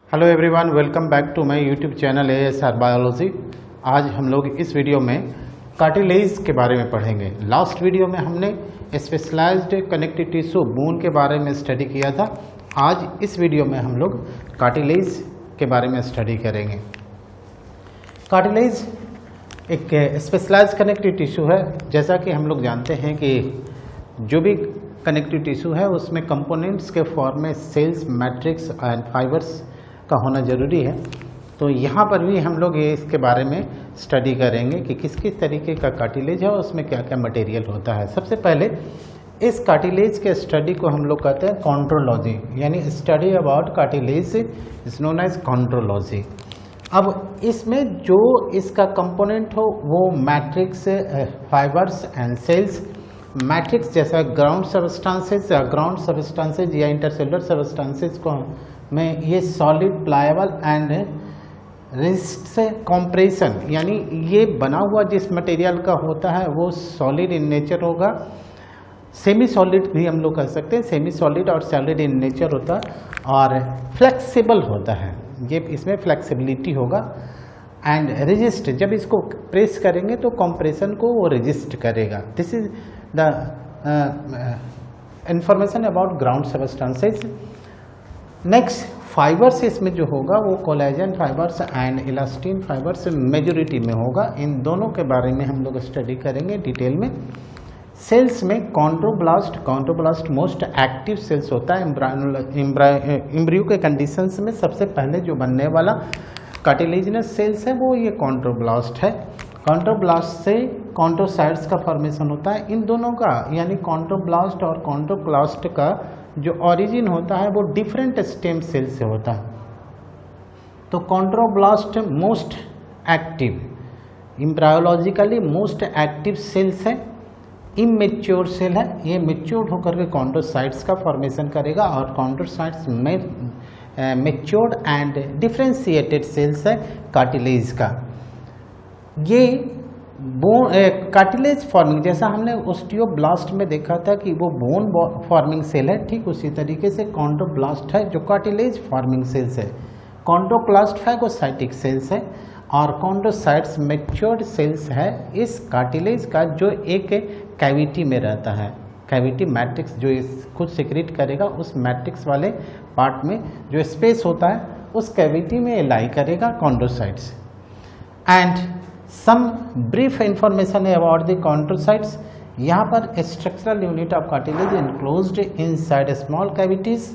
Hello everyone, welcome back to my YouTube channel ASR biology. आज हम लोग इस वीडियो में कार्टिलेज के बारे में पढ़ेंगे। लास्ट वीडियो में हमने स्पेशलाइज्ड कनेक्टिव टिश्यू बोन के बारे में स्टडी किया था। आज इस वीडियो में हम लोग कार्टिलेज के बारे में स्टडी करेंगे। कार्टिलेज एक स्पेशलाइज्ड कनेक्टिव टिश्यू है। जैसा कि हम लोग जानते हैं कि जो भी कनेक्टिव टिश्यू है उसमें कंपोनेंट्स के फॉर्म में सेल्स, मैट्रिक्स एंड फाइबर्स का होना ज़रूरी है। तो यहाँ पर भी हम लोग ये इसके बारे में स्टडी करेंगे कि किस किस तरीके का कार्टिलेज है और उसमें क्या क्या मटेरियल होता है। सबसे पहले इस कार्टिलेज के स्टडी को हम लोग कहते हैं कॉन्ड्रोलॉजी, यानी study about cartilage is known as chondrology. अब इसमें जो इसका कंपोनेंट हो वो matrix, fibres and cells. Matrix जैसा ग्राउंड सबस्टांसेज या इंटरसेलुलर सबस्टांसेज को में ये solid, pliable and resist compression, यानी ये बना हुआ जिस मटेरियल का होता है वो सॉलिड इन नेचर होगा। सेमी सॉलिड भी हम लोग कह सकते हैं, सेमी सॉलिड और सॉलिड इन नेचर होता है और फ्लेक्सिबल होता है। ये इसमें फ्लेक्सिबिलिटी होगा एंड रेजिस्ट, जब इसको प्रेस करेंगे तो कॉम्प्रेशन को वो रेजिस्ट करेगा। This is the information about ground substances. Next fibres इसमें जो होगा वो collagen fibres and elastin fibres majority में होगा। इन दोनों के बारे में हम लोग स्टडी करेंगे डिटेल में। सेल्स में कॉन्ड्रोब्लास्ट मोस्ट एक्टिव सेल्स होता है। एम्ब्रियो के कंडीशंस में सबसे पहले जो बनने वाला कार्टिलेजिनस सेल्स है वो ये कॉन्ड्रोब्लास्ट है। कॉन्ड्रोब्लास्ट से कॉन्ड्रोसाइट्स का फॉर्मेशन होता है। इन दोनों का यानी कॉन्ड्रोब्लास्ट और कॉन्ड्रोक्लास्ट का जो ओरिजिन होता है वो डिफरेंट स्टेम सेल से होता है। तो chondroblast most active, embryologically most active cells है। इमेच्योर सेल है, ये मेच्योर्ड होकर के कॉन्ड्रोसाइट्स का फॉर्मेशन करेगा और कॉन्ड्रोसाइट्स में मेच्योर्ड एंड डिफरेंशिएटेड सेल्स है कार्टिलेज का। ये बोन कार्टिलेज फॉर्मिंग, जैसा हमने ओस्टियोब्लास्ट में देखा था कि वो बोन फॉर्मिंग सेल है, ठीक उसी तरीके से कॉन्ड्रोब्लास्ट है जो कार्टिलेज फॉर्मिंग सेल्स है। कॉन्ड्रोक्लास्ट फैगोसाइटिक सेल्स है और कॉन्ड्रोसाइट्स मैच्योर्ड सेल्स है इस कार्टिलेज का, जो एक कैविटी में रहता है। कैविटी मैट्रिक्स जो इस खुद सिक्रीट करेगा, उस मैट्रिक्स वाले पार्ट में जो स्पेस होता है उस कैविटी में लाई करेगा chondrocytes. And some brief information about the chondrocytes. यहाँ पर structural unit of cartilage enclosed inside small cavities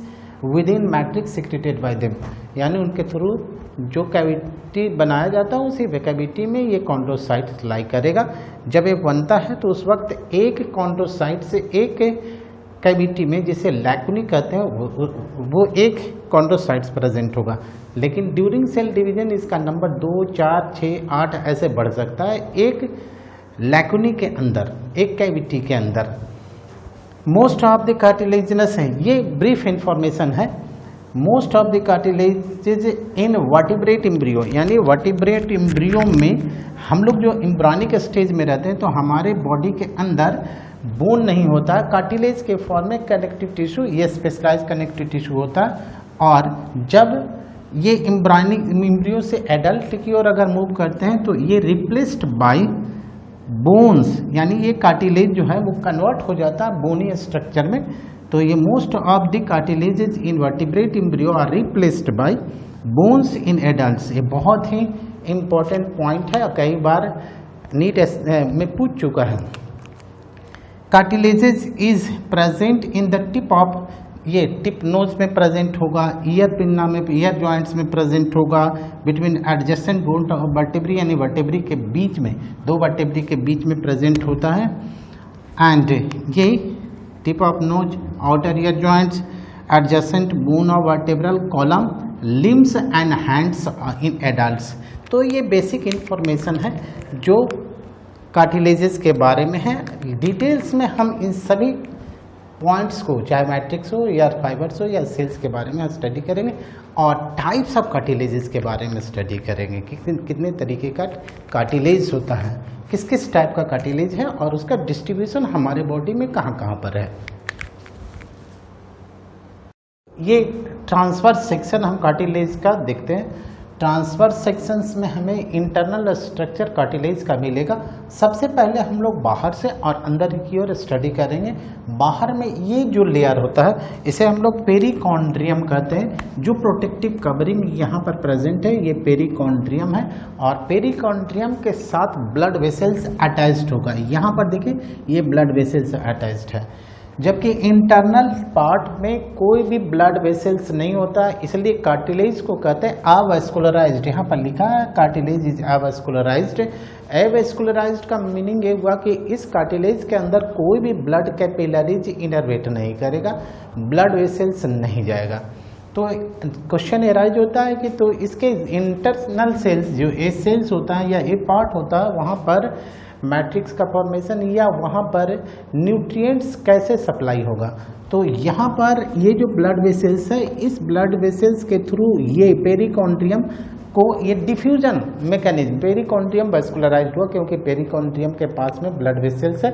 within matrix secreted by them, यानी उनके थ्रू जो कैविटी बनाया जाता है उसी कैविटी में ये कॉन्ड्रोसाइट लाई करेगा। जब ये बनता है तो उस वक्त एक कॉन्ड्रोसाइट से एक कैविटी में, जिसे लैकुनी कहते हैं, वो एक कॉन्ड्रोसाइट्स प्रेजेंट होगा। लेकिन ड्यूरिंग सेल डिवीजन इसका नंबर 2, 4, 6, 8 ऐसे बढ़ सकता है एक लैकुनी के अंदर, एक कैविटी के अंदर। मोस्ट ऑफ द कार्टिलेजिनस है, ये ब्रीफ इंफॉर्मेशन है। Most of the cartilages in vertebrate embryo, यानी वर्टिब्रेट एम्ब्रियो में हम लोग जो एम्ब्रियोनिक स्टेज में रहते हैं तो हमारे बॉडी के अंदर बोन नहीं होता है। कार्टिलेज के फॉर्म में कनेक्टिव टिश्यू, ये स्पेशलाइज्ड कनेक्टिव टिश्यू होता है। और जब ये एम्ब्रियो से एडल्ट की ओर अगर मूव करते हैं तो ये रिप्लेस्ड बाय बोन्स, यानी ये कार्टिलेज जो है वो कन्वर्ट हो जाता है बोनी स्ट्रक्चर में। तो ये most of the cartilages in vertebrate embryo are replaced by bones in adults. ये बहुत ही इम्पोर्टेंट पॉइंट है और कई बार नीट में पूछ चुका है। Cartilages is present in the tip of, ये टिप नोज में प्रेजेंट होगा, ईयर पिन्ना में, ईयर जॉइंट्स में प्रेजेंट होगा, between adjacent bone of vertebrae, यानी वर्टेब्री के बीच में, दो वर्टेब्री के बीच में प्रेजेंट होता है। एंड ये tip of nose, outer ear joints, adjacent bone of vertebral column, limbs and hands in adults. तो ये बेसिक इंफॉर्मेशन है जो कार्टिलेजेस के बारे में है। डिटेल्स में हम इन सभी पॉइंट्स को, चाहे मैट्रिक्स हो या फाइबर्स हो या सेल्स के बारे में स्टडी करेंगे और टाइप्स ऑफ कार्टिलेजेस के बारे में स्टडी करेंगे कि कितने तरीके का कार्टिलेज होता है, किस किस टाइप का कार्टिलेज है और उसका डिस्ट्रीब्यूशन हमारे बॉडी में कहाँ कहाँ पर है। ये ट्रांसफर सेक्शन हम कार्टिलेज का देखते हैं। ट्रांसफर सेक्शंस में हमें इंटरनल स्ट्रक्चर कार्टिलेज का मिलेगा। सबसे पहले हम लोग बाहर से और अंदर की ओर स्टडी करेंगे। बाहर में ये जो लेयर होता है इसे हम लोग पेरिकॉन्ड्रियम कहते हैं। जो प्रोटेक्टिव कवरिंग यहाँ पर प्रेजेंट है ये पेरिकॉन्ड्रियम है और पेरिकॉन्ड्रियम के साथ ब्लड वेसल्स अटैच्ड होगा। यहाँ पर देखिए ये ब्लड वेसल्स अटैच्ड है, जबकि इंटरनल पार्ट में कोई भी ब्लड वेसल्स नहीं होता, इसलिए कार्टिलेज को कहते हैं अवैस्कुलराइज्ड। यहाँ पर लिखा है कार्टिलेज इज अवैस्कुलराइज्ड। अवैस्कुलराइज्ड का मीनिंग ये हुआ कि इस कार्टिलेज के अंदर कोई भी ब्लड कैपिलरीज इनर्वेट नहीं करेगा, ब्लड वेसल्स नहीं जाएगा। तो क्वेश्चन एराइज होता है कि तो इसके इंटरनल सेल्स जो ए सेल्स होता है या ए पार्ट होता है वहाँ पर मैट्रिक्स का फॉर्मेशन या वहाँ पर न्यूट्रिएंट्स कैसे सप्लाई होगा। तो यहाँ पर ये जो ब्लड वेसल्स है इस ब्लड वेसल्स के थ्रू ये पेरिकॉन्ड्रियम को ये डिफ्यूजन मैकेनिज्म, पेरिकॉन्ड्रियम वैस्कुलराइज्ड हुआ क्योंकि पेरिकॉन्ड्रियम के पास में ब्लड वेसल्स है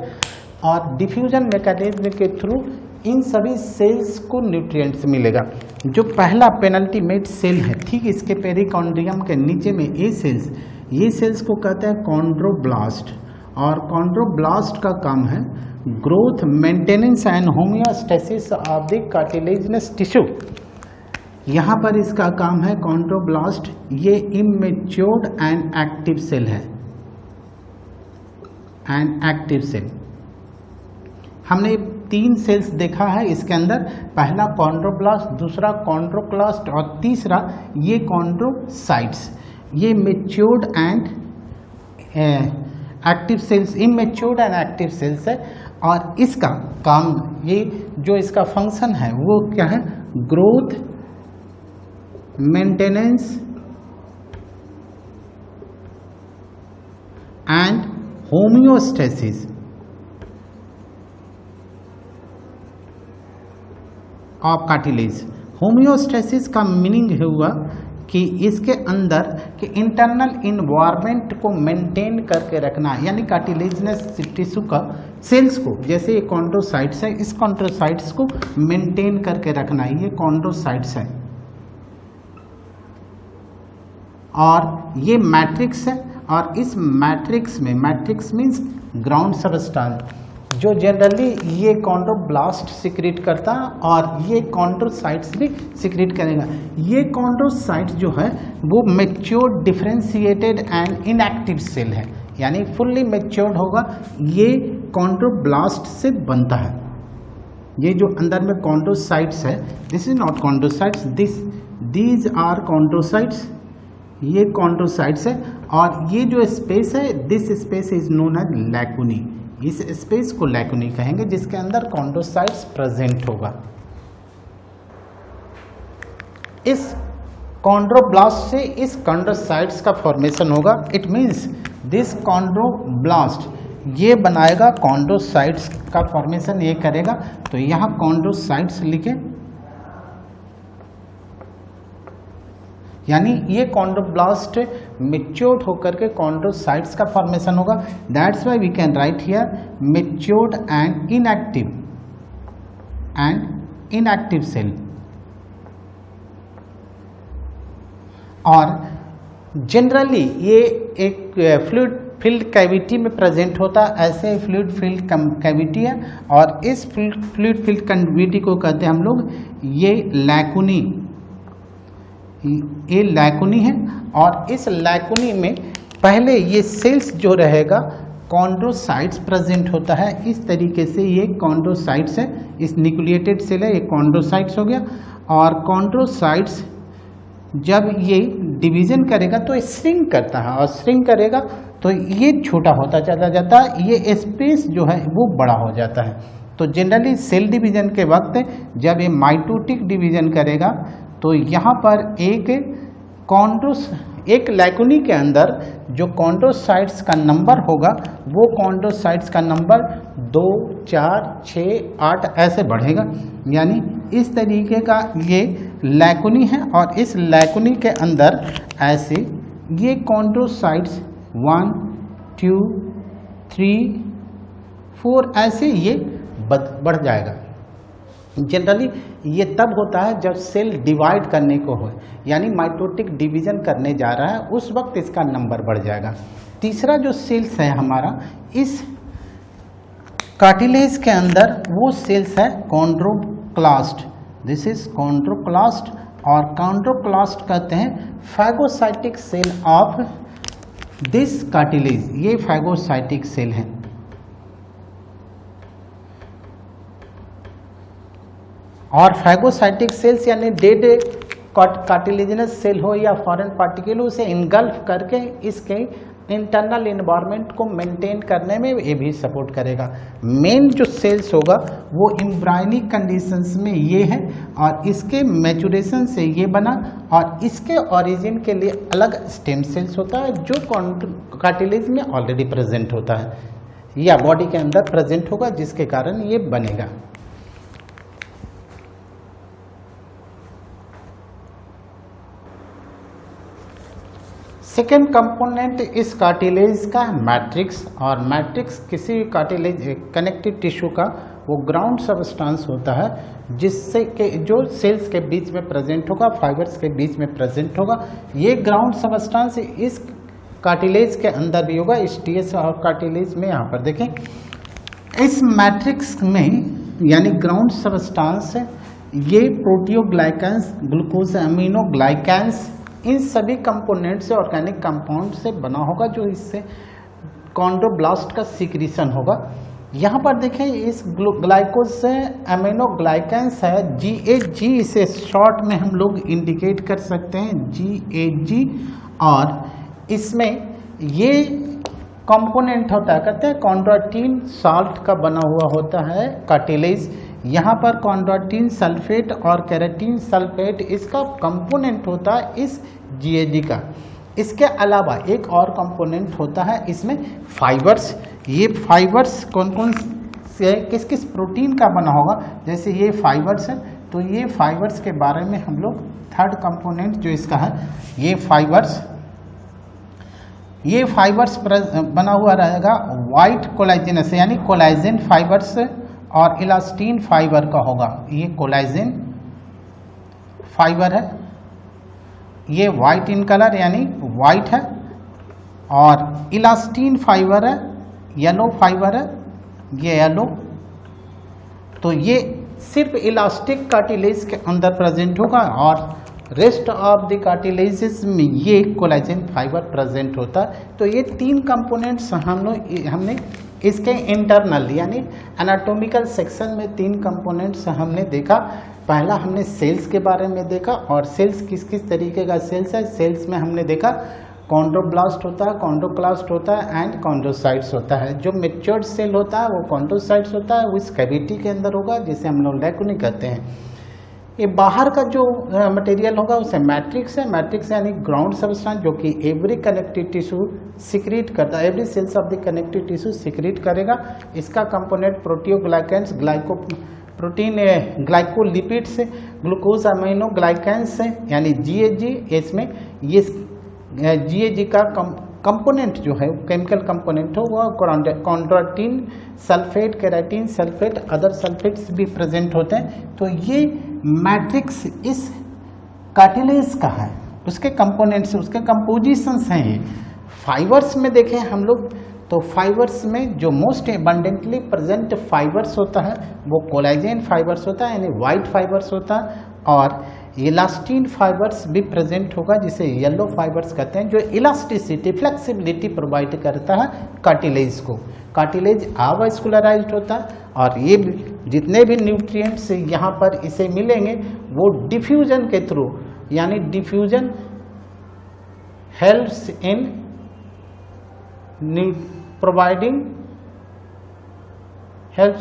और डिफ्यूजन मैकेनिज्म के थ्रू इन सभी सेल्स को न्यूट्रिएंट्स मिलेगा। जो पहला पेनल्टीमेट सेल है ठीक इसके पेरिकॉन्ड्रियम के नीचे में ये सेल्स को कहते हैं कॉन्ड्रोब्लास्ट और कॉन्ड्रोब्लास्ट का काम है growth, maintenance and homeostasis of the cartilaginous tissue. यहाँ पर इसका काम है कॉन्ड्रोब्लास्ट, ये इमेच्योर्ड एंड एक्टिव सेल है, एंड एक्टिव सेल। हमने 3 सेल्स देखा है इसके अंदर, पहला कॉन्ड्रोब्लास्ट, दूसरा कॉन्ड्रोक्लास्ट और तीसरा ये कॉन्ड्रोसाइट्स। ये matured and active cells, immatured and active cells है और इसका काम, ये जो इसका फंक्शन है वो क्या है, growth, maintenance and homeostasis of cartilage. Homeostasis का मीनिंग हुआ कि इसके अंदर के इंटरनल इन्वायरमेंट को मेंटेन करके रखना, यानी कार्टिलेजिनस टिश्यू का सेल्स को, जैसे ये कॉन्ड्रोसाइट्स है इस कॉन्ड्रोसाइट्स को मेंटेन करके रखना, ये कॉन्ड्रोसाइट्स है और ये मैट्रिक्स है और इस मैट्रिक्स में, मैट्रिक्स मीन्स ग्राउंड सबस्टेंस, जो जनरली ये कॉन्ड्रोब्लास्ट सिक्रीट करता है और ये कॉन्ड्रोसाइट्स भी सिक्रीट करेगा। ये कॉन्ड्रोसाइट्स जो है वो matured, differentiated and inactive cell है, यानी फुल्ली मैच्योर्ड होगा। ये कॉन्ड्रोब्लास्ट से बनता है। ये जो अंदर में कॉन्ड्रोसाइट्स है, this is not chondrocytes, these are chondrocytes, ये कॉन्ड्रोसाइट्स है और ये जो स्पेस है this space is known as lacunae. इस स्पेस को लैकुनी कहेंगे जिसके अंदर कॉन्ड्रोसाइट्स प्रेजेंट होगा। इस कॉन्ड्रोब्लास्ट से इस कॉन्ड्रोसाइट्स का फॉर्मेशन होगा। इट मींस दिस कॉन्ड्रोब्लास्ट ये बनाएगा, कॉन्ड्रोसाइट्स का फॉर्मेशन ये करेगा। तो यहाँ कॉन्ड्रोसाइट्स लिखे, यानी ये कॉन्ड्रोब्लास्ट मैच्योर्ड होकर के कॉन्ड्रोसाइट्स का फॉर्मेशन होगा। That's why we can write here matured and inactive cell. और जनरली ये एक फ्लूइड फिल्ड कैविटी में प्रेजेंट होता है, ऐसे फ्लूइड फिल्ड कैविटी है और इस फ्लूइड फिल्ड कैविटी को कहते हैं हम लोग ये लैकुनी, ये लैकुनी है। और इस लैकुनी में पहले ये सेल्स जो रहेगा कॉन्ड्रोसाइट्स प्रेजेंट होता है। इस तरीके से ये कॉन्ड्रोसाइट्स है, इस न्यूक्लिएटेड सेल है, ये कॉन्ड्रोसाइट्स हो गया। और कॉन्ड्रोसाइट्स जब ये डिवीजन करेगा तो श्रिंक करता है और श्रिंक करेगा तो ये छोटा होता चला जाता है, ये स्पेस जो है वो बड़ा हो जाता है। तो जनरली सेल डिवीजन के वक्त जब ये माइटोटिक डिवीजन करेगा तो यहाँ पर एक लैकुनी के अंदर जो कॉन्ड्रोसाइट्स का नंबर होगा वो कॉन्ड्रोसाइट्स का नंबर 2, 4, 6, 8 ऐसे बढ़ेगा। यानी इस तरीके का ये लैकुनी है और इस लैकुनी के अंदर ऐसे ये कॉन्ड्रोसाइट्स 1, 2, 3, 4 ऐसे ये बढ़ जाएगा। जनरली ये तब होता है जब सेल डिवाइड करने को हो, यानी माइटोटिक डिवीजन करने जा रहा है, उस वक्त इसका नंबर बढ़ जाएगा। तीसरा जो सेल्स है हमारा इस कार्टिलेज के अंदर, वो सेल्स है कॉन्ड्रोक्लास्ट। दिस इज कॉन्ड्रोक्लास्ट, और कॉन्ड्रोक्लास्ट कहते हैं phagocytic cell of this cartilage. ये फैगोसाइटिक सेल है। और फैगोसाइटिक सेल्स यानी डेड कार्टिलेजिनस सेल हो या फॉरेन पार्टिकल हो, उसे इनगल्फ करके इसके इंटरनल इन्वायरमेंट को मेंटेन करने में ये भी सपोर्ट करेगा। मेन जो सेल्स होगा वो एम्ब्रायनिक कंडीशंस में ये है, और इसके मैचुरेशन से ये बना, और इसके ओरिजिन के लिए अलग स्टेम सेल्स होता है जो कार्टिलेज में ऑलरेडी प्रेजेंट होता है या बॉडी के अंदर प्रेजेंट होगा, जिसके कारण ये बनेगा। सेकेंड कंपोनेंट इस कार्टिलेज का मैट्रिक्स, और मैट्रिक्स किसी कार्टिलेज कनेक्टिव टिश्यू का वो ग्राउंड सबस्टेंस होता है जिससे के जो सेल्स के बीच में प्रेजेंट होगा, फाइबर्स के बीच में प्रेजेंट होगा। ये ग्राउंड सबस्टेंस इस कार्टिलेज के अंदर भी होगा, इस टीएस और कार्टिलेज में। यहाँ पर देखें इस मैट्रिक्स में यानी ग्राउंड सबस्टेंस ये प्रोटियोग्लाइकेंस, ग्लूकोज अमीनोग्लाइकेंस, इन सभी कंपोनेंट से, ऑर्गेनिक कंपाउंड से बना होगा, जो इससे कॉन्ड्रोब्लास्ट का सिक्रीशन होगा। यहाँ पर देखें इस ग्लाइकोज से अमीनोग्लाइकेंस है GAG, इसे शॉर्ट में हम लोग इंडिकेट कर सकते हैं GAG, और इसमें ये कंपोनेंट होता है, कहते हैं कॉन्ड्रोटिन साल्ट का बना हुआ होता है कार्टिलेज। यहाँ पर कॉन्ड्रोटिन सल्फेट और केराटिन सल्फेट इसका कंपोनेंट होता है इस GAG का। इसके अलावा एक और कंपोनेंट होता है इसमें फाइबर्स। ये फाइबर्स कौन कौन से, किस किस प्रोटीन का बना होगा, जैसे ये फाइबर्स है, तो ये फाइबर्स के बारे में हम लोग थर्ड कंपोनेंट जो इसका है ये फाइबर्स बना हुआ रहेगा वाइट कोलाइजिनस, यानी कोलाइजिन फाइबर्स और इलास्टिन फाइबर का होगा। ये कोलाइजिन फाइबर है, ये वाइट इन कलर यानी वाइट है, और इलास्टिन फाइबर है, येलो फाइबर है, ये येलो। तो ये सिर्फ इलास्टिक कार्टिलेज के अंदर प्रेजेंट होगा, और रेस्ट ऑफ द कार्टिलेजेस में ये कोलाइजिन फाइबर प्रेजेंट होता है। तो ये तीन कंपोनेंट्स हमने इसके इंटरनल यानी एनाटॉमिकल सेक्शन में तीन कंपोनेंट्स हमने देखा। पहला हमने सेल्स के बारे में देखा, और सेल्स किस किस तरीके का सेल्स है। सेल्स में हमने देखा कॉन्ड्रोब्लास्ट होता है, कॉन्ड्रोक्लास्ट होता है, एंड कॉन्ड्रोसाइट्स होता है। जो मैच्योर्ड सेल होता है वो कॉन्ड्रोसाइट्स होता है, वो इस कैविटी के अंदर होगा, जिसे हम लोग लैकुनी कहते हैं। ये बाहर का जो मटेरियल होगा उसे मैट्रिक्स है। मैट्रिक्स यानी ग्राउंड सबस्टेंस जो कि एवरी कनेक्टिव टिश्यू सिक्रीट करता है, every cells of the connective tissue secrete करेगा। इसका component proteoglycans, protein glycolipids, glucose aminoglycans यानी GAG। इसमें ये GAG का कंपोनेंट जो है केमिकल कंपोनेंट हो वो chondroitin sulphate, keratin sulphate, other sulphates भी प्रेजेंट होते हैं। तो ये मैट्रिक्स इस कार्टिलेज का है, उसके कंपोनेंट्स, उसके कंपोजिशंस हैं। ये फाइबर्स में देखें हम लोग, तो फाइबर्स में जो मोस्ट एबंडेंटली प्रेजेंट फाइबर्स होता है वो कोलाजन फाइबर्स होता है, यानी वाइट फाइबर्स होता है, और इलास्टिन फाइबर्स भी प्रेजेंट होगा, जिसे येलो फाइबर्स कहते हैं, जो इलास्टिसिटी, फ्लेक्सिबिलिटी प्रोवाइड करता है कार्टिलेज को। कार्टिलेज अवास्कुलराइज्ड होता है, और ये जितने भी न्यूट्रिएंट्स यहाँ पर इसे मिलेंगे वो डिफ्यूजन के थ्रू, यानी diffusion helps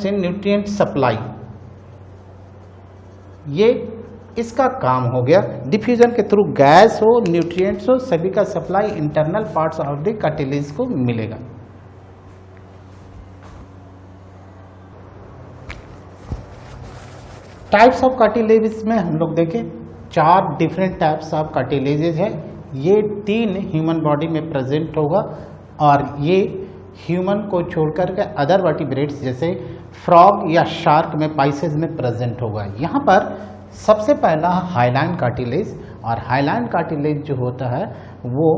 in nutrient supply. ये इसका काम हो गया। डिफ्यूजन के थ्रू गैस हो, न्यूट्रिएंट्स हो, सभी का supply internal parts of the cartilage को मिलेगा। टाइप्स ऑफ कार्टिलेजेस में हम लोग देखें 4 डिफरेंट टाइप्स ऑफ कार्टिलेजेस है। ये 3 ह्यूमन बॉडी में प्रेजेंट होगा, और ये ह्यूमन को छोड़कर के अदर वर्टिब्रेट्स जैसे फ्रॉग या शार्क में पाइसेज में प्रेजेंट होगा। यहाँ पर सबसे पहला हाइलाइन कार्टिलेज, और हाइलाइन कार्टिलेज जो होता है वो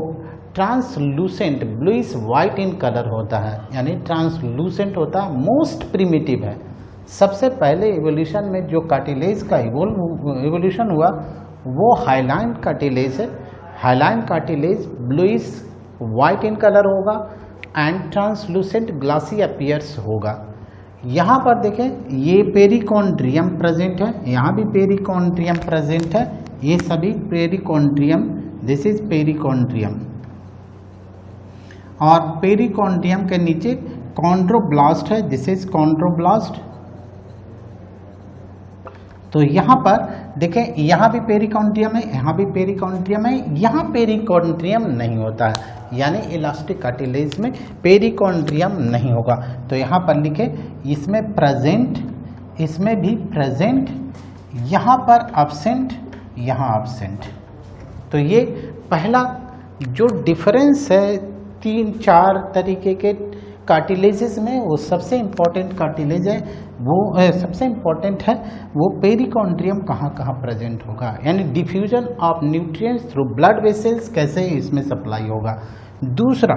translucent bluish white in colour होता है, यानी ट्रांसलूसेंट होता है, मोस्ट प्रिमिटिव है। सबसे पहले इवोल्यूशन में जो कार्टिलेज का इवोल्यूशन हुआ वो हाइलाइन कार्टिलेज है। Hyaline cartilage bluish white in colour होगा एंड ट्रांसलूसेंट ग्लासी अपीयर्स होगा। यहाँ पर देखें ये पेरिकॉन्ड्रियम प्रेजेंट है, यहाँ भी पेरिकॉन्ड्रियम प्रेजेंट है, ये सभी पेरिकॉन्ड्रियम, दिस इज पेरिकॉन्ड्रियम। और पेरिकॉन्ड्रियम के नीचे कॉन्ड्रोब्लास्ट है, दिस इज कॉन्ड्रोब्लास्ट। तो यहाँ पर देखें यहाँ भी पेरिकॉन्ड्रियम है, यहाँ भी पेरिकॉन्ड्रियम है, यहाँ पेरिकॉन्ड्रियम नहीं होता है, यानी इलास्टिक कार्टिलेज में पेरिकॉन्ड्रियम नहीं होगा। तो यहाँ पर लिखे इसमें प्रेजेंट, इसमें भी प्रेजेंट, यहाँ पर एब्सेंट, यहाँ एब्सेंट। तो ये पहला जो डिफरेंस है 3-4 तरीके के कार्टिलेजेस में, वो सबसे इम्पॉर्टेंट कार्टिलेज है, वो सबसे इम्पॉर्टेंट है वो पेरिकॉन्ड्रियम कहाँ कहाँ प्रेजेंट होगा, यानी diffusion of nutrients through blood vessels कैसे इसमें सप्लाई होगा। दूसरा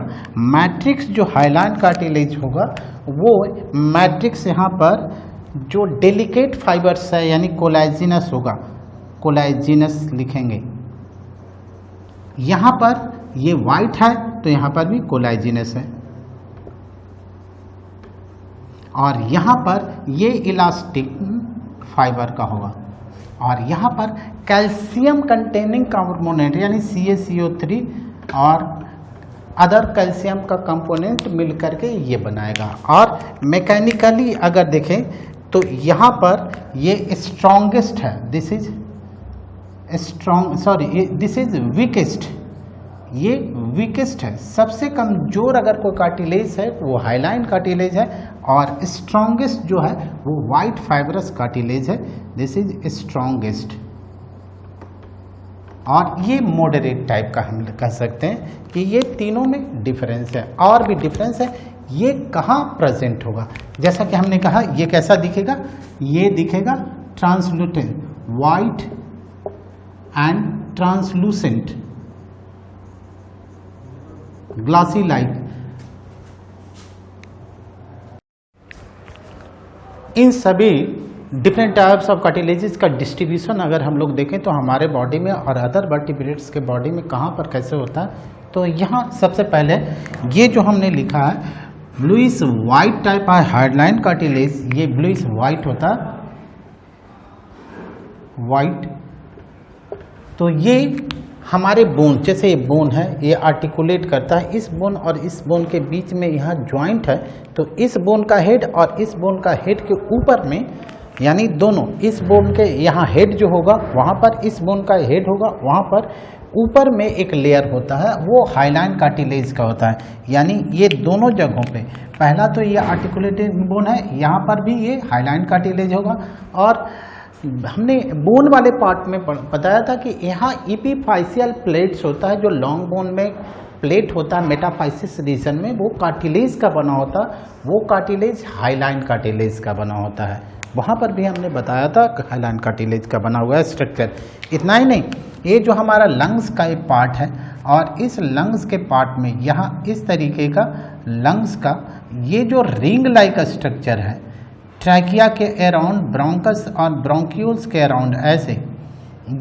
मैट्रिक्स जो हाइलाइन कार्टिलेज होगा वो मैट्रिक्स यहाँ पर जो डेलिकेट फाइबर्स है यानी कोलाजिनस होगा, कोलाजिनस लिखेंगे। यहाँ पर ये वाइट है तो यहाँ पर भी कोलाजिनस है, और यहाँ पर ये इलास्टिक फाइबर का होगा, और यहाँ पर कैल्शियम कंटेनिंग कार्बोनेट यानी CaCO3 और अदर कैल्शियम का कंपोनेंट मिल करके ये बनाएगा। और मैकेनिकली अगर देखें तो यहाँ पर ये स्ट्रॉन्गेस्ट है, this is strong, sorry this is weakest, ये वीकेस्ट है। सबसे कमजोर अगर कोई कार्टिलेज है वो हाइलाइन कार्टिलेज है, और स्ट्रॉन्गेस्ट जो है वो वाइट फाइब्रस कार्टिलेज है, दिस इज स्ट्रॉन्गेस्ट। और ये मॉडरेट टाइप का हम कह सकते हैं कि ये तीनों में डिफरेंस है। और भी डिफरेंस है, ये कहाँ प्रेजेंट होगा, जैसा कि हमने कहा ये कैसा दिखेगा, ये दिखेगा translucent white and translucent glassy like. इन सभी डिफरेंट टाइप्स ऑफ कार्टिलेजेस का डिस्ट्रीब्यूशन अगर हम लोग देखें तो हमारे बॉडी में और अदर वर्टिब्रेट्स के बॉडी में कहाँ पर कैसे होता है, तो यहाँ सबसे पहले ये जो हमने लिखा है ब्लूइश वाइट टाइप है हाइलाइन कार्टिलेज, ये ब्लूइश वाइट होता है, वाइट। तो ये हमारे बोन, जैसे ये बोन है ये आर्टिकुलेट करता है, इस बोन और इस बोन के बीच में यहाँ जॉइंट है, तो इस बोन का हेड और इस बोन का हेड के ऊपर में, यानी दोनों, इस बोन के यहाँ हेड जो होगा वहाँ पर इस बोन का हेड होगा, वहाँ पर ऊपर में एक लेयर होता है वो हाइलाइन कार्टिलेज का होता है। यानी ये दोनों जगहों पे, पहला तो ये आर्टिकुलेटेड बोन है, यहाँ पर भी ये हाइलाइन कार्टिलेज होगा। और हमने बोन वाले पार्ट में बताया था कि यहाँ एपिफाइशियल प्लेट्स होता है, जो लॉन्ग बोन में प्लेट होता है मेटाफाइसिस रीजन में, वो कार्टिलेज का बना होता है, वो कार्टिलेज हाइलाइन कार्टिलेज का बना होता है। वहाँ पर भी हमने बताया था हाइलाइन कार्टिलेज का बना हुआ है स्ट्रक्चर। इतना ही नहीं, ये जो हमारा लंग्स का एक पार्ट है, और इस लंग्स के पार्ट में यहाँ इस तरीके का लंग्स का ये जो रिंग लाइक स्ट्रक्चर है, ट्रैकिया के अराउंड, ब्रोंकस और ब्रोंक्यूल्स के अराउंड ऐसे,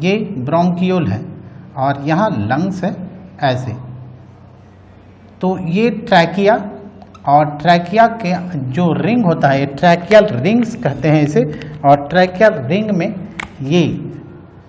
ये ब्रोंक्यूल है और यहाँ लंग्स है ऐसे। तो ये ट्रैकिया, और ट्रैकिया के जो रिंग होता है ट्रैकियल रिंग्स कहते हैं इसे, और ट्रैकियल रिंग में ये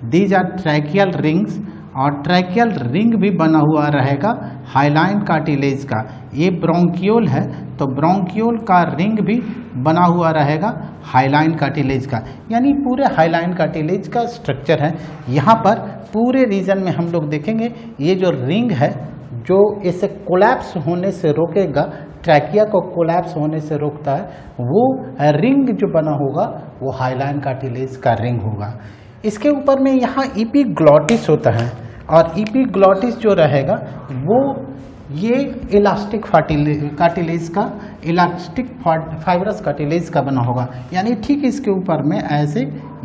दीज आर ट्रैकियल रिंग्स, और ट्रैकियल रिंग भी बना हुआ रहेगा हाइलाइन कार्टिलेज का। ये ब्रोंक्यूल है तो ब्रोंक्यूल का रिंग भी बना हुआ रहेगा हाइलाइन कार्टिलेज का, यानी पूरे हाइलाइन कार्टिलेज का स्ट्रक्चर है। यहाँ पर पूरे रीजन में हम लोग देखेंगे ये जो रिंग है जो इसे कोलैप्स होने से रोकेगा, ट्रैकिया को कोलैप्स होने से रोकता है, वो रिंग जो बना होगा वो हाइलाइन कार्टिलेज का रिंग होगा। इसके ऊपर में यहाँ एपिग्लॉटिस होता है, और एपिग्लॉटिस जो रहेगा वो ये इलास्टिक कार्टिलेज का, इलास्टिक फाइब्रस कार्टिलेज का बना होगा। यानी ठीक इसके ऊपर में ऐसे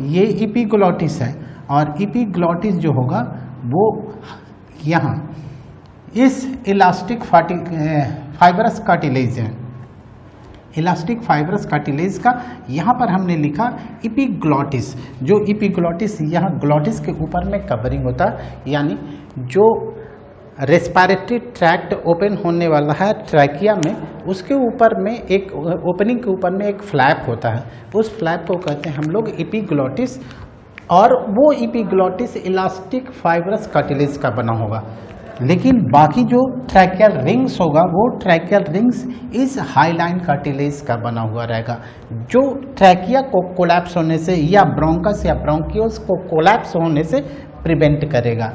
ये एपिग्लॉटिस है, और एपिग्लॉटिस जो होगा वो यहाँ इस इलास्टिक फाइब्रस कार्टिलेज है, इलास्टिक फाइब्रस कार्टिलेज का यहाँ पर हमने लिखा एपिग्लॉटिस। जो एपिग्लॉटिस यहाँ ग्लॉटिस के ऊपर में कवरिंग होता है, यानी जो रेस्पिरेटरी ट्रैक्ट ओपन होने वाला है ट्रैकिया में, उसके ऊपर में एक ओपनिंग के ऊपर में एक फ्लैप होता है, उस फ्लैप को कहते हैं हम लोग एपिग्लॉटिस। और वो एपिग्लॉटिस इलास्टिक फाइब्रस कार्टिलेज का बना होगा। लेकिन बाकी जो ट्रैकियल रिंग्स होगा वो ट्रैकियल रिंग्स इस हाईलाइन कार्टिलेज का बना हुआ रहेगा, जो ट्रैकिया को कोलैप्स होने से या ब्रोंकस या ब्रोंकियोल्स को कोलैप्स होने से प्रिवेंट करेगा।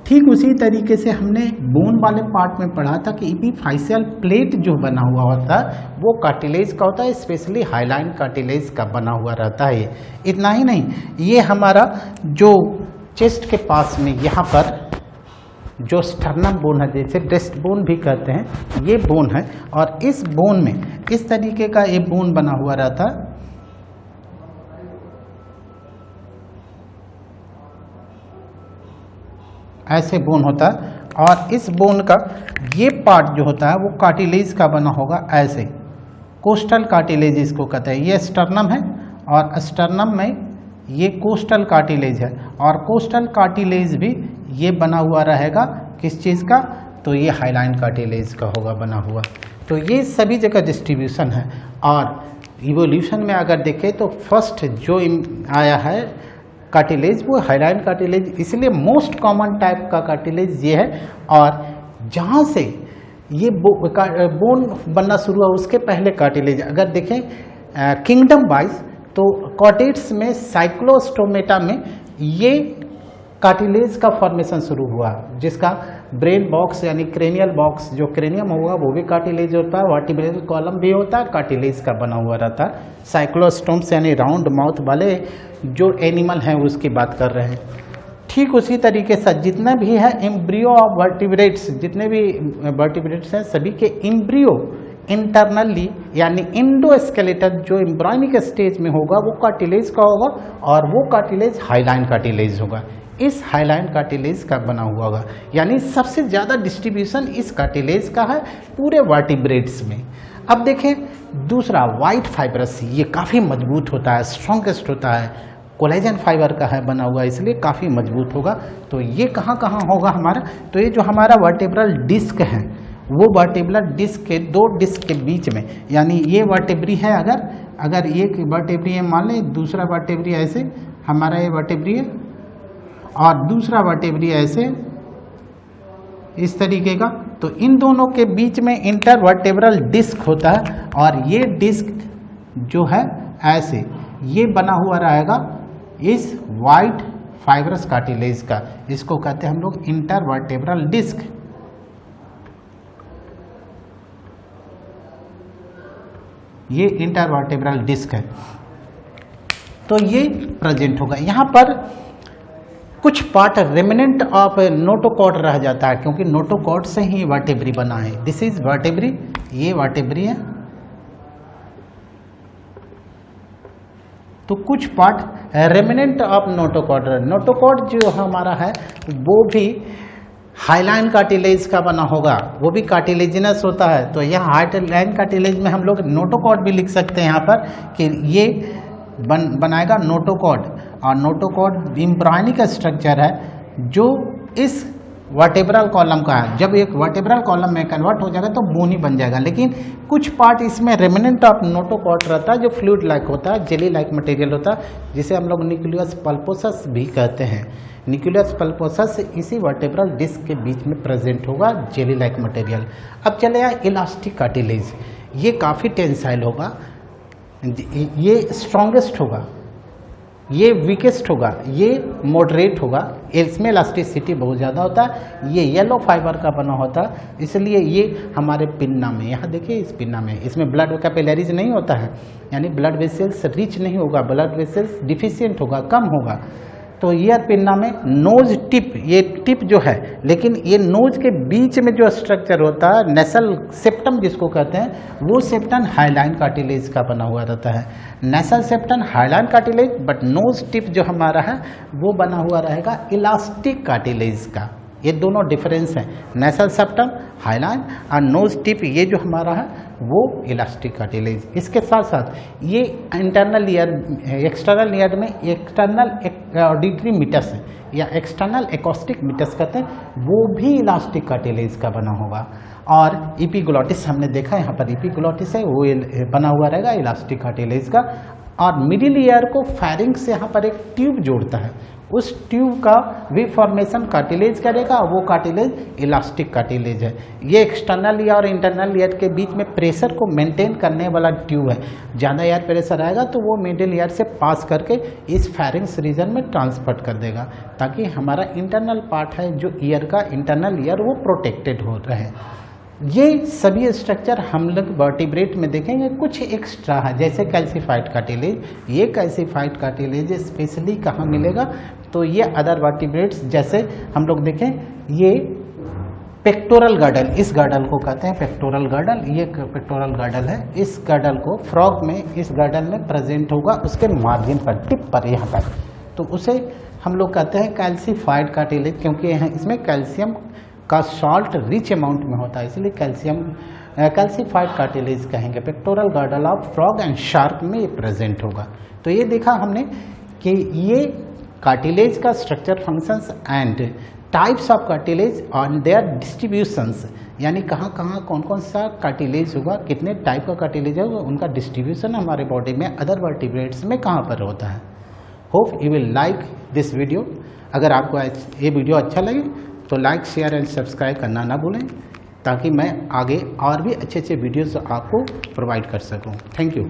ठीक उसी तरीके से हमने बोन वाले पार्ट में पढ़ा था कि एपीफाइशियल प्लेट जो बना हुआ होता है वो कार्टिलेज का होता है, स्पेशली हाईलाइन कार्टिलेज का बना हुआ रहता है। इतना ही नहीं, ये हमारा जो चेस्ट के पास में यहाँ पर जो स्टर्नम बोन है, जैसे ब्रेस्ट बोन भी कहते हैं, ये बोन है, और इस बोन में इस तरीके का ये बोन बना हुआ रहता है। ऐसे बोन होता है, और इस बोन का ये पार्ट जो होता है वो कार्टिलेज का बना होगा ऐसे, कोस्टल कार्टिलेज इसको कहते हैं। ये स्टर्नम है, और स्टर्नम में ये कोस्टल कार्टिलेज है, और कोस्टल कार्टिलेज भी ये बना हुआ रहेगा किस चीज़ का, तो ये हाईलाइन कार्टिलेज का होगा बना हुआ। तो ये सभी जगह डिस्ट्रीब्यूशन है। और इवोल्यूशन में अगर देखें तो फर्स्ट जो आया है कार्टिलेज वो हाईलाइन कार्टिलेज, इसलिए मोस्ट कॉमन टाइप का कार्टिलेज ये है। और जहाँ से ये बोन बनना शुरू हुआ उसके पहले कार्टिलेज अगर देखें किंगडम वाइज, तो कॉटेट्स में साइक्लोस्टोमेटा में ये कार्टिलेज का फॉर्मेशन शुरू हुआ, जिसका ब्रेन बॉक्स यानी क्रेनियल बॉक्स जो क्रेनियम होगा वो भी कार्टिलेज होता है, वर्टिब्रल कॉलम भी होता है, कार्टिलेज का बना हुआ रहता है। साइक्लोस्टोम्स यानी राउंड माउथ वाले जो एनिमल हैं उसकी बात कर रहे हैं। ठीक उसी तरीके से जितना भी है एम्ब्रियो ऑफ वर्टिब्रेट्स, जितने भी वर्टिब्रेट्स हैं सभी के एम्ब्रियो इंटरनली यानी इंडोस्केलेटन जो एम्ब्रायनिक स्टेज में होगा वो कार्टिलेज का होगा, और वो कार्टिलेज हाईलाइन कार्टिलेज होगा। इस हाईलाइन कार्टिलेज का बना हुआ होगा, यानी सबसे ज़्यादा डिस्ट्रीब्यूशन इस कार्टिलेज का है पूरे वर्टिब्रेट्स में। अब देखें दूसरा वाइट फाइब्रस, ये काफ़ी मजबूत होता है, स्ट्रॉन्गेस्ट होता है, कोलेजन फाइबर का है बना हुआ, इसलिए काफ़ी मजबूत होगा। तो ये कहाँ कहाँ होगा हमारा, तो ये जो हमारा वर्टेब्रल डिस्क है वो वर्टेब्रल डिस्क के दो डिस्क के बीच में, यानी ये वर्टेब्री है, अगर एक वर्टेब्री है मान लें, दूसरा वर्टेब्री ऐसे हमारा ये वर्टेब्री है, और दूसरा वर्टेब्री ऐसे इस तरीके का, तो इन दोनों के बीच में इंटरवर्टेब्रल डिस्क होता है, और ये डिस्क जो है ऐसे ये बना हुआ रहेगा इस वाइट फाइब्रस कार्टिलेज का, इसको कहते हैं हम लोग इंटरवर्टेब्रल डिस्क। ये इंटरवर्टेब्रल डिस्क है, तो ये प्रेजेंट होगा। यहाँ पर कुछ पार्ट रेमिनेंट ऑफ नोटोकॉर्ड रह जाता है, क्योंकि नोटोकॉर्ड से ही वर्टेब्री बना है। दिस इज वर्टेब्री, ये वर्टेब्री है। तो कुछ part remnant of notochord, notochord जो हमारा है वो भी हाईलाइन कार्टिलेज का बना होगा, वो भी कार्टिलेजिनस होता है। तो यह हाईलाइन कार्टिलेज में हम लोग नोटोकॉर्ड भी लिख सकते हैं यहाँ पर कि ये बनाएगा नोटोकॉर्ड, और नोटोकॉर्ड एम्ब्रायनिक स्ट्रक्चर है जो इस वर्टेब्रल कॉलम का है। जब एक वर्टेब्रल कॉलम में कन्वर्ट हो जाएगा तो बोनी बन जाएगा, लेकिन कुछ पार्ट इसमें रेमिनेंट ऑफ नोटोकॉर्ड रहता है जो फ्लूइड लाइक होता है, जेली लाइक मटेरियल होता है, जिसे हम लोग न्यूक्लियस पल्पोसस भी कहते हैं। न्यूक्लियस पल्पोसस इसी वर्टेब्रल डिस्क के बीच में प्रेजेंट होगा, जेली लाइक मटेरियल। अब चले आए इलास्टिक कार्टिलेज, ये काफ़ी टेंसाइल होगा, ये स्ट्रॉन्गेस्ट होगा, ये वीकेस्ट होगा, ये मॉडरेट होगा, इसमें इलास्टिसिटी बहुत ज़्यादा होता है, ये येलो फाइबर का बना होता है, इसलिए ये हमारे पिन्ना में, यहाँ देखिए इस पिन्ना में, इसमें ब्लड कैपिलरीज नहीं होता है, यानी ब्लड वेसल्स रिच नहीं होगा, ब्लड वेसल्स डिफिशियंट होगा, कम होगा। तो ईयर पिन्ना में नोज टिप, ये टिप जो है, लेकिन ये नोज के बीच में जो स्ट्रक्चर होता है नेसल सेप्टम जिसको कहते हैं, वो सेप्टम हाइलाइन कार्टिलेज का बना हुआ रहता है। Nasal septum hyaline cartilage, but nose tip जो हमारा है वो बना हुआ रहेगा इलास्टिक कार्टिलेज का। ये दोनों डिफरेंस हैं, नेसल सेप्टम हाइलाइन और नोज टिप ये जो हमारा है वो इलास्टिक कार्टिलेज। इसके साथ साथ ये इंटरनल ईयर, एक्सटर्नल ईयर में एक्सटर्नल ऑडिटरी मिटस है या एक्सटर्नल एकॉस्टिक मिटस कहते हैं, वो भी इलास्टिक कार्टिलेज का बना होगा। और इपीग्लोटिस हमने देखा, यहाँ पर इपीग्लोटिस है, वो बना हुआ रहेगा इलास्टिक कार्टिलेज का। और मिडिल ईयर को फेरिंक्स से यहाँ पर एक ट्यूब जोड़ता है, उस ट्यूब का भी फॉर्मेशन कार्टिलेज करेगा, वो कार्टिलेज इलास्टिक कार्टिलेज है। ये एक्सटर्नल ईयर और इंटरनल ईयर के बीच में प्रेशर को मेंटेन करने वाला ट्यूब है। ज़्यादा एयर प्रेशर आएगा तो वो मिडिल ईयर से पास करके इस फेरिंक्स रीजन में ट्रांसफर कर देगा, ताकि हमारा इंटरनल पार्ट है जो ईयर का इंटरनल ईयर वो प्रोटेक्टेड हो रहे। ये सभी स्ट्रक्चर हम लोग वर्टिब्रेट में देखेंगे। कुछ एक्स्ट्रा है जैसे कैल्सीफाइड कार्टिलेज, ये कैल्सीफाइड कार्टिलेज स्पेशली कहाँ मिलेगा, तो ये अदर वर्टिब्रेट्स जैसे हम लोग देखें, ये पेक्टोरल गर्डल, इस गर्डल को कहते हैं पेक्टोरल गर्डल, ये पेक्टोरल गर्डल है। इस गर्डल को फ्रॉग में इस गर्डल में प्रेजेंट होगा उसके मार्जिन पर, टिप पर यहाँ पर, तो उसे हम लोग कहते हैं कैल्सीफाइड कार्टिलेज, क्योंकि इसमें कैल्शियम का सॉल्ट रिच अमाउंट में होता है, इसलिए कैल्सीफाइड कार्टिलेज कहेंगे। Pectoral girdle of frog and shark में ये प्रेजेंट होगा। तो ये देखा हमने कि ये कार्टिलेज का structure, functions and types of cartilage और देयर डिस्ट्रीब्यूशंस, यानी कहाँ कहाँ कौन कौन सा कार्टिलेज होगा, कितने टाइप का कार्टिलेज होगा, उनका डिस्ट्रीब्यूशन हमारे बॉडी में अदर वर्टिब्रेट्स में कहाँ पर होता है। Hope you will like this video. अगर आपको ये वीडियो अच्छा लगे तो लाइक, शेयर एंड सब्सक्राइब करना ना भूलें, ताकि मैं आगे और भी अच्छे अच्छे वीडियोस आपको प्रोवाइड कर सकूं। Thank you.